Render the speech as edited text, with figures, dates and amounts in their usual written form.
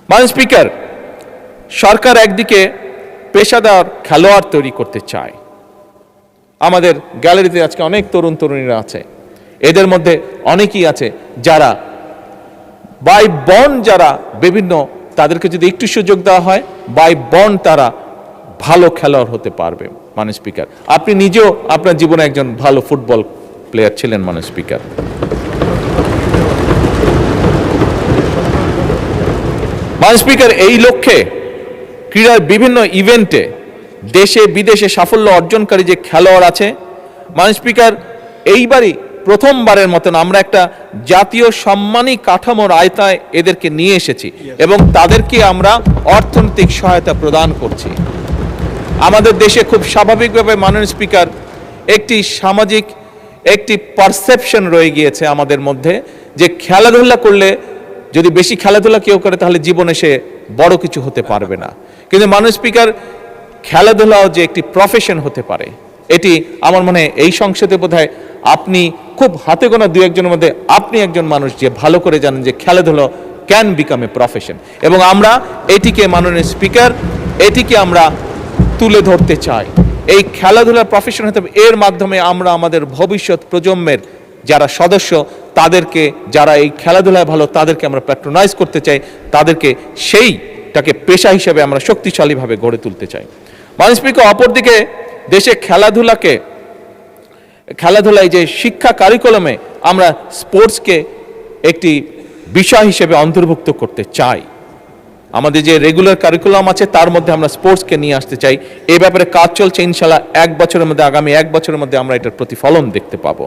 মাননীয় স্পিকার, সরকার একদিকে পেশাদার খেলোয়াড় তৈরি করতে চায়। আমাদের গ্যালারিতে আজকে অনেক তরুণ তরুণীরা আছে, এদের মধ্যে অনেকেই আছে যারা বাই বন্ড যারা বিভিন্ন তাদেরকে যদি একটু সুযোগ দেওয়া হয় বাই বন্ড তারা ভালো খেলোয়াড় হতে পারবে। মাননীয় স্পিকার, আপনি নিজেও আপনার জীবনে একজন ভালো ফুটবল প্লেয়ার ছিলেন। মাননীয় স্পিকার, মাননীয় স্পিকার, এই লক্ষ্যে ক্রীড়ার বিভিন্ন ইভেন্টে দেশে বিদেশে সাফল্য অর্জনকারী যে খেলোয়াড় আছে, মাননীয় স্পিকার, এইবারই প্রথমবারের মতন আমরা একটা জাতীয় সম্মানী কাঠামোর আয়তায় এদেরকে নিয়ে এসেছি এবং তাদেরকে আমরা অর্থনৈতিক সহায়তা প্রদান করছি। আমাদের দেশে খুব স্বাভাবিকভাবে মাননীয় স্পিকার একটি সামাজিক একটি পারসেপশন রয়ে গিয়েছে আমাদের মধ্যে যে খেলাধুলা করলে, যদি বেশি খেলাধুলা কেউ করে তাহলে জীবনে সে বড় কিছু হতে পারবে না। কিন্তু মাননীয় স্পিকার, খেলাধুলাও যে একটি প্রফেশন হতে পারে, এটি আমার মনে হয় এই সংসদে বোধহয় আপনি খুব হাতে গোনা দু একজনের মধ্যে আপনি একজন মানুষ যে ভালো করে জানেন যে খেলাধুলা ক্যান বিকাম এ প্রফেশন, এবং আমরা এটিকে মাননীয় স্পিকার এটিকে আমরা তুলে ধরতে চাই। এই খেলাধুলার প্রফেশন হতে হবে, এর মাধ্যমে আমরা আমাদের ভবিষ্যৎ প্রজন্মের যারা সদস্য তাদেরকে, যারা এই খেলাধুলায় ভালো তাদেরকে আমরা প্যাট্রোনাইজ করতে চাই, তাদেরকে সেইটাকে পেশা হিসেবে আমরা শক্তিশালীভাবে গড়ে তুলতে চাই। মাননীয় স্পিকার, অপরদিকে দেশে খেলাধুলায় যে শিক্ষা কারিকুলামে আমরা স্পোর্টসকে একটি বিষয় হিসেবে অন্তর্ভুক্ত করতে চাই। আমাদের যে রেগুলার কারিকুলাম আছে তার মধ্যে আমরা স্পোর্টসকে নিয়ে আসতে চাই। এই ব্যাপারে কাজ চলছে, ইনশাআল্লাহ আগামী 1 বছরের মধ্যে আমরা এটার প্রতিফলন দেখতে পাবো।